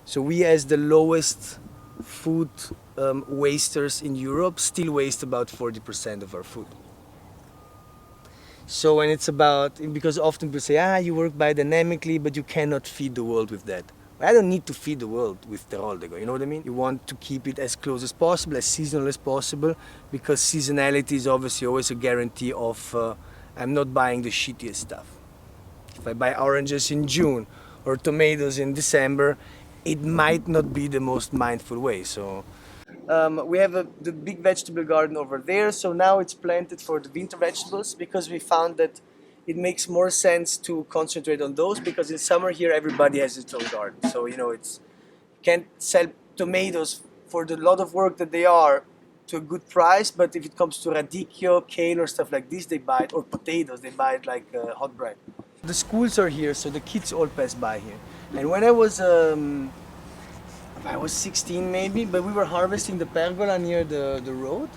So we, as the lowest food wasters in Europe, still waste about 40% of our food. So when it's about, because often people say, you work biodynamically, but you cannot feed the world with that. I don't need to feed the world with Teroldego, you know what I mean? You want to keep it as close as possible, as seasonal as possible, because seasonality is obviously always a guarantee of I'm not buying the shittiest stuff. If I buy oranges in June or tomatoes in December, it might not be the most mindful way. So we have the big vegetable garden over there, so now it's planted for the winter vegetables because we found that it makes more sense to concentrate on those, because in summer here everybody has its own garden. So it's can't sell tomatoes for the lot of work that they are to a good price, but if it comes to radicchio, kale or stuff like this, they buy it, or potatoes, they buy it like hot bread. The schools are here, so the kids all pass by here. And when I was 16 maybe, but we were harvesting the pergola near the road.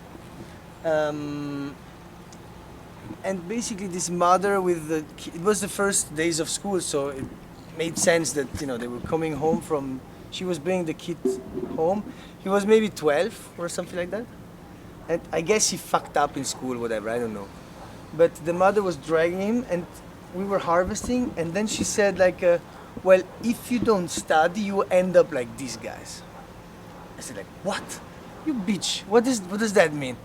And basically this mother with the it was the first days of school, so it made sense that they were coming home from, she was bringing the kid home. He was maybe 12 or something like that. And I guess he fucked up in school, whatever, I don't know. But the mother was dragging him and we were harvesting, and then she said like, well, if you don't study, you end up like these guys. I said like, what? You bitch, what does that mean?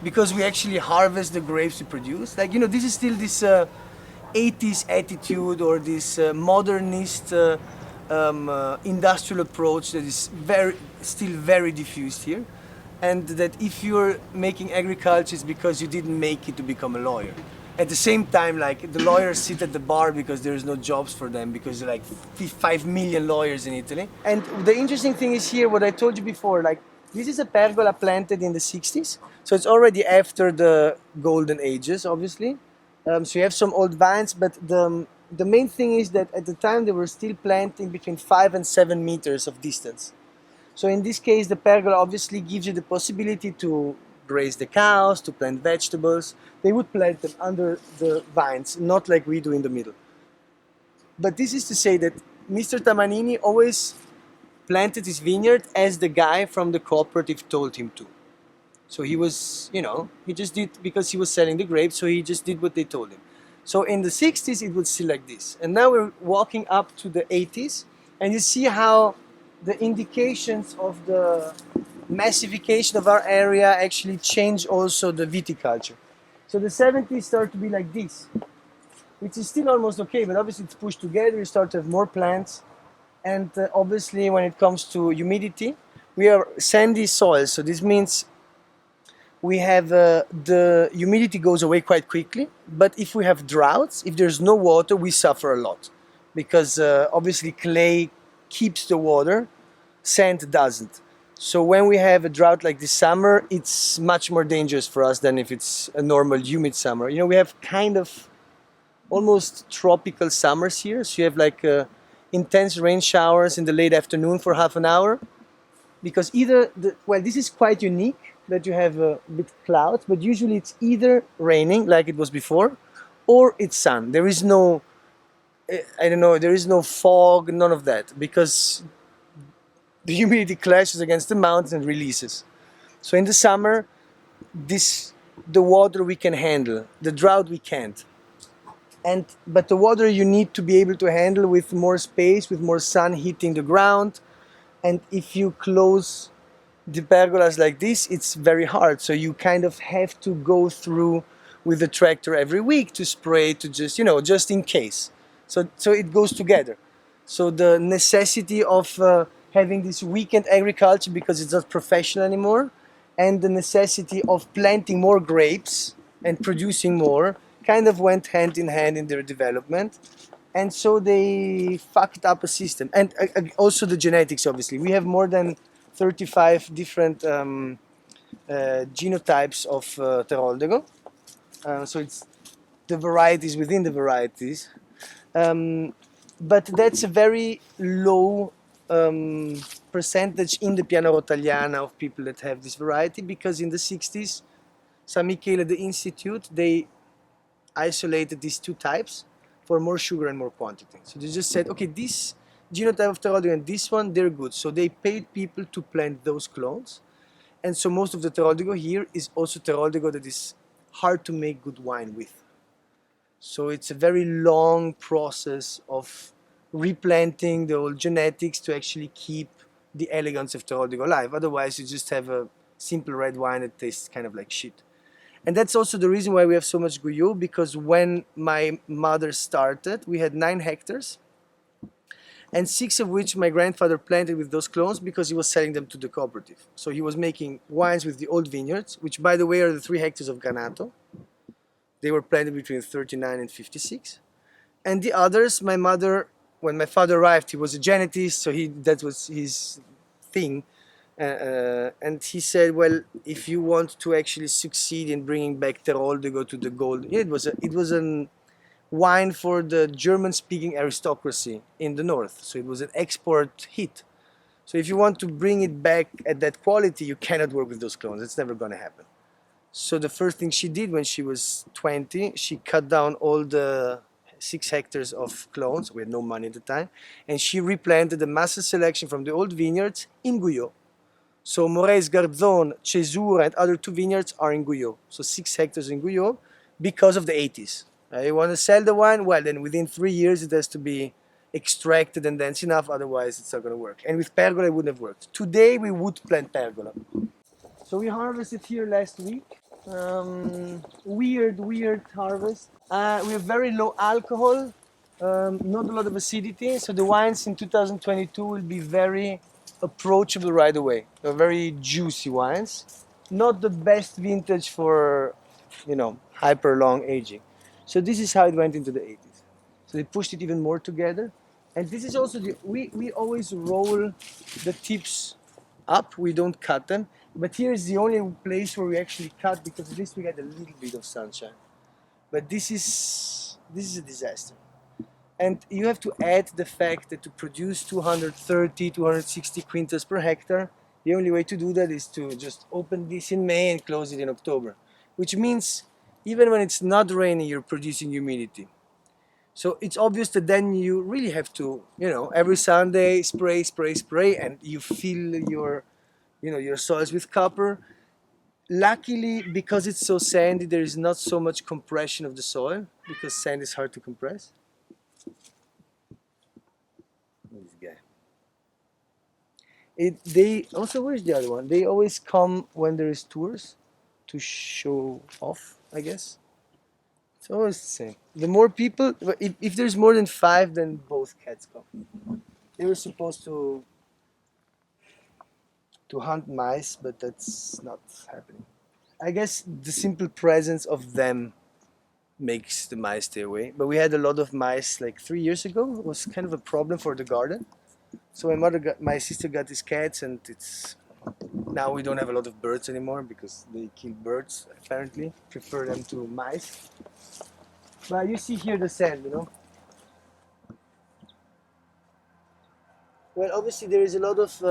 Because we actually harvest the grapes we produce? Like, this is still this 80s attitude, or this modernist industrial approach that is still very diffused here. And that if you're making agriculture, it's because you didn't make it to become a lawyer. At the same time, like, the lawyers sit at the bar because there's no jobs for them, because there are like 5 million lawyers in Italy. And the interesting thing is here, what I told you before, like, this is a pergola planted in the 60s. So it's already after the golden ages, obviously. So you have some old vines, but the main thing is that at the time they were still planting between 5 and 7 meters of distance. So in this case, the pergola obviously gives you the possibility to graze the cows, to plant vegetables. They would plant them under the vines, not like we do in the middle. But this is to say that Mr. Tamanini always planted his vineyard as the guy from the cooperative told him to. So he was, he just did, because he was selling the grapes, so he just did what they told him. So in the 60s, it was still like this. And now we're walking up to the 80s, and you see how the indications of the massification of our area actually change also the viticulture. So the 70s start to be like this, which is still almost okay, but obviously it's pushed together, you start to have more plants. And obviously when it comes to humidity, we are sandy soil, so this means we have the humidity goes away quite quickly, but if we have droughts, if there's no water, we suffer a lot, because obviously clay keeps the water, sand doesn't. So when we have a drought like this summer, it's much more dangerous for us than if it's a normal humid summer. We have kind of almost tropical summers here, so you have like intense rain showers in the late afternoon for half an hour, because either this is quite unique that you have a bit clouds, but usually it's either raining like it was before, or it's sun. There is no, there is no fog, none of that, because the humidity clashes against the mountains and releases. So in the summer, the water we can handle, the drought we can't. But the water you need to be able to handle with more space, with more sun hitting the ground. And if you close the pergolas like this, it's very hard. So you kind of have to go through with the tractor every week to spray, to just, just in case. So it goes together. So the necessity of having this weekend agriculture, because it's not professional anymore, and the necessity of planting more grapes and producing more kind of went hand in hand in their development. And so they fucked up a system. And also the genetics, obviously. We have more than 35 different genotypes of Teroldego. So it's the varieties within the varieties. But that's a very low percentage in the Piana Rotagliana of people that have this variety, because in the 60s, San Michele, the institute, they isolated these two types for more sugar and more quantity. So they just said, okay, this genotype of Teroldigo and this one, they're good. So they paid people to plant those clones. And so most of the Teroldigo here is also Teroldigo that is hard to make good wine with. So it's a very long process of replanting the old genetics to actually keep the elegance of Teroldigo alive. Otherwise, you just have a simple red wine that tastes kind of like shit. And that's also the reason why we have so much Guyot, because when my mother started, we had 9 hectares, and 6 of which my grandfather planted with those clones because he was selling them to the cooperative. So he was making wines with the old vineyards, which by the way are the 3 hectares of Granato. They were planted between 39 and 56. And the others, my mother, when my father arrived, he was a genetist, so that was his thing. And he said, well, if you want to actually succeed in bringing back Teroldigo to the gold, it was a wine for the German-speaking aristocracy in the north. So it was an export hit. So if you want to bring it back at that quality, you cannot work with those clones. It's never going to happen. So the first thing she did when she was 20, she cut down all the 6 hectares of clones. We had no money at the time. And she replanted the master selection from the old vineyards in Guyot. So Moreis, Garzon, Cesura, and other 2 vineyards are in Guyot. So 6 hectares in Guyot because of the 80s. You want to sell the wine? Well, then within 3 years it has to be extracted and dense enough, otherwise it's not going to work. And with pergola it wouldn't have worked. Today we would plant pergola. So we harvested here last week. Weird harvest. We have very low alcohol, not a lot of acidity. So the wines in 2022 will be very approachable right away. They're very juicy wines. Not the best vintage for, hyper long aging. So this is how it went into the 80s. So they pushed it even more together. And this is also we always roll the tips up. We don't cut them. But here is the only place where we actually cut, because at least we get a little bit of sunshine. But this is a disaster. And you have to add the fact that to produce 230, 260 quintals per hectare, the only way to do that is to just open this in May and close it in October. Which means even when it's not raining, you're producing humidity. So it's obvious that then you really have to, every Sunday spray, and you fill your soils with copper. Luckily, because it's so sandy, there is not so much compression of the soil, because sand is hard to compress. This guy. Where's the other one? They always come when there is tours to show off, I guess. It's always the same. The more people, if there's more than 5, then both cats come. They were supposed to hunt mice, but that's not happening. I guess the simple presence of them makes the mice stay away. But we had a lot of mice like 3 years ago. It was kind of a problem for the garden. So my sister got these cats, and now we don't have a lot of birds anymore because they kill birds, apparently. Prefer them to mice. But you see here the sand, Well, obviously there is a lot of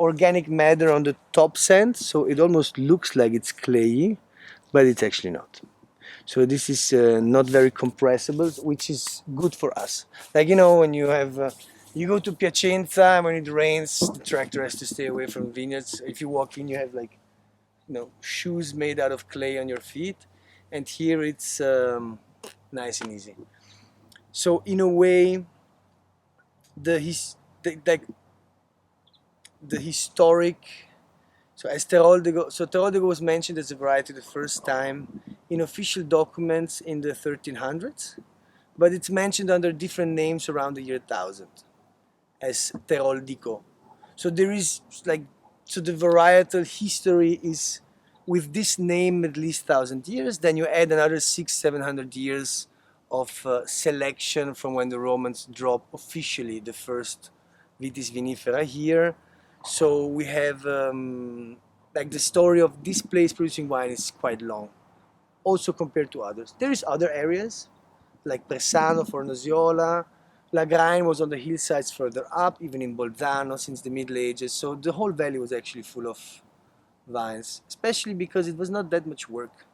organic matter on the top sand, so it almost looks like it's clayey, but it's actually not. So this is not very compressible, which is good for us. Like, when you have you go to Piacenza, when it rains, the tractor has to stay away from vineyards. If you walk in, you have shoes made out of clay on your feet, and here it's nice and easy. So in a way, the historic. So Teroldigo was mentioned as a variety the first time in official documents in the 1300s, but it's mentioned under different names around the year 1000 as Teroldico. So there is the varietal history is with this name at least 1,000 years. Then you add another 600-700 years of selection from when the Romans dropped officially the first Vitis vinifera here. So we have the story of this place producing wine is quite long, also compared to others. There is other areas like Persano, Fornosiola. Lagrain was on the hillsides further up, even in Bolzano since the Middle Ages. So the whole valley was actually full of vines, especially because it was not that much work.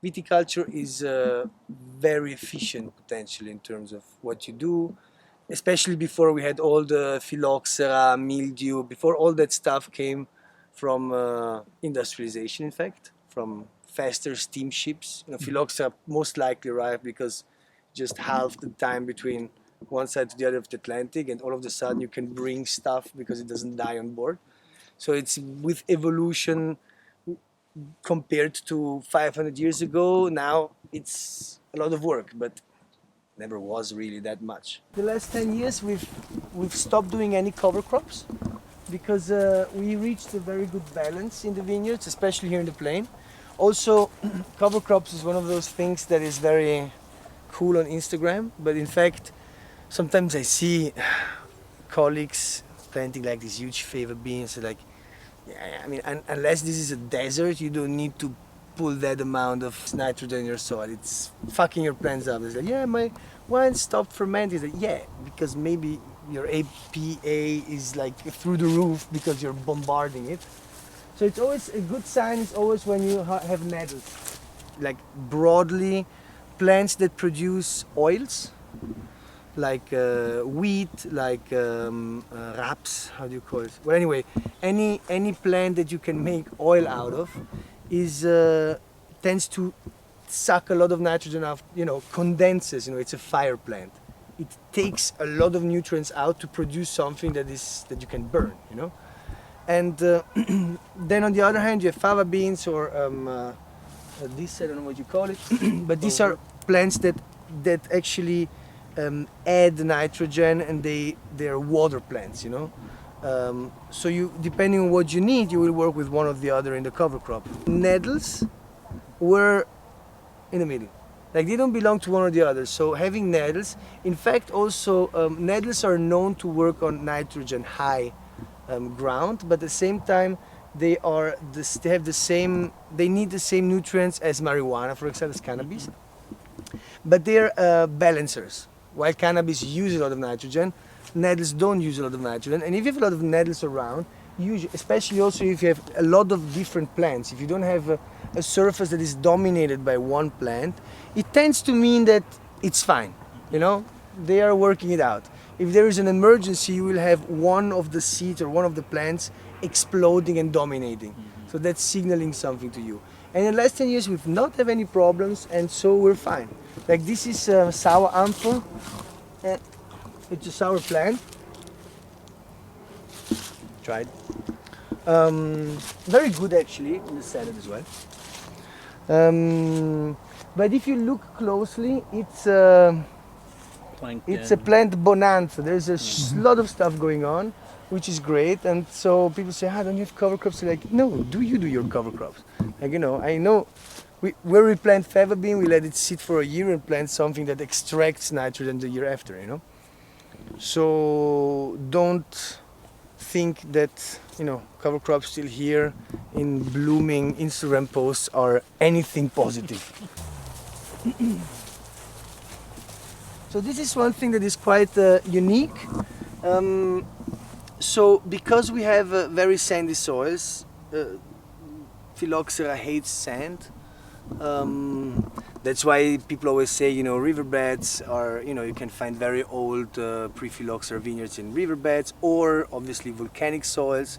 viticulture is very efficient potentially in terms of what you do, especially before we had all the phylloxera, mildew, before all that stuff came from industrialization, in fact, from faster steamships. You know, phylloxera most likely arrived because just half the time between one side to the other of the Atlantic, and all of a sudden you can bring stuff because it doesn't die on board. So it's with evolution compared to 500 years ago. Now it's a lot of work, but never was really that much. The last 10 years we've stopped doing any cover crops because we reached a very good balance in the vineyards, especially here in the plain. Also, cover crops is one of those things that is very cool on Instagram, but in fact sometimes I see colleagues planting like these huge fava beans, like, yeah, I mean, unless this is a desert, you don't need to pull that amount of nitrogen in your soil. It's fucking your plants up. It's like, yeah, my wine stopped fermenting. It's like, yeah, because maybe your APA is like through the roof because you're bombarding it. So it's always a good sign is always when you have nettles. Like broadly, plants that produce oils, like wheat, like raps, how do you call it? Well, anyway, any plant that you can make oil out of is tends to suck a lot of nitrogen out, you know, condenses, you know, it's a fire plant. It takes a lot of nutrients out to produce something that you can burn, you know. And then on the other hand, you have fava beans or this, I don't know what you call it, but these are plants that actually add nitrogen, and they're water plants, you know. So you, depending on what you need, you will work with one or the other in the cover crop. Nettles were in the middle, like they don't belong to one or the other. So having nettles, in fact, also nettles are known to work on nitrogen high ground, but at the same time they need the same nutrients as marijuana, for example, as cannabis, but they're balancers. While cannabis uses a lot of nitrogen, nettles don't use a lot of nitrogen. And if you have a lot of nettles around, especially also if you have a lot of different plants, if you don't have a surface that is dominated by one plant, it tends to mean that it's fine, you know, they are working it out. If there is an emergency, you will have one of the seeds or one of the plants exploding and dominating. So that's signaling something to you. And in the last 10 years, we've not have any problems, and so we're fine. Like this is sour amphor. It's a sour plant. Tried. Very good actually in the salad as well. But if you look closely, it's a plant bonanza. There's a lot of stuff going on, which is great. And so people say, don't you have cover crops? They're like, no, do you do your cover crops? Like, you know, I know where we plant fava bean, we let it sit for a year and plant something that extracts nitrogen the year after, you know. So don't think that, you know, cover crops still here in blooming Instagram posts are anything positive. So this is one thing that is quite unique. So because we have very sandy soils, phylloxera hates sand. That's why people always say, you know, riverbeds are, you know, you can find very old pre-phylloxera vineyards in riverbeds, or obviously volcanic soils.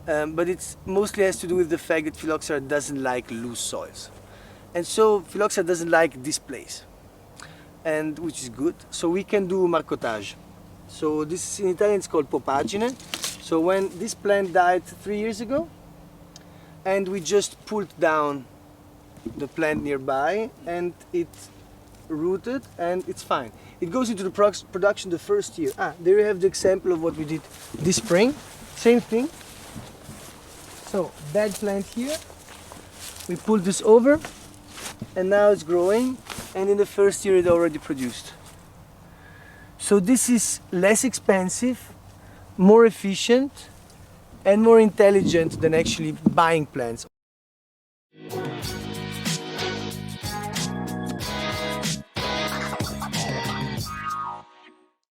But it mostly has to do with the fact that phylloxera doesn't like loose soils. And so phylloxera doesn't like this place, and which is good. So we can do marcotage. So this in Italian it's called popagine. So when this plant died 3 years ago, and we just pulled down the plant nearby, and it rooted, and it's fine. It goes into the production the first year. There you have the example of what we did this spring. Same thing. So that plant here, we pulled this over, and now it's growing, and in the first year it already produced. So this is less expensive, more efficient, and more intelligent than actually buying plants.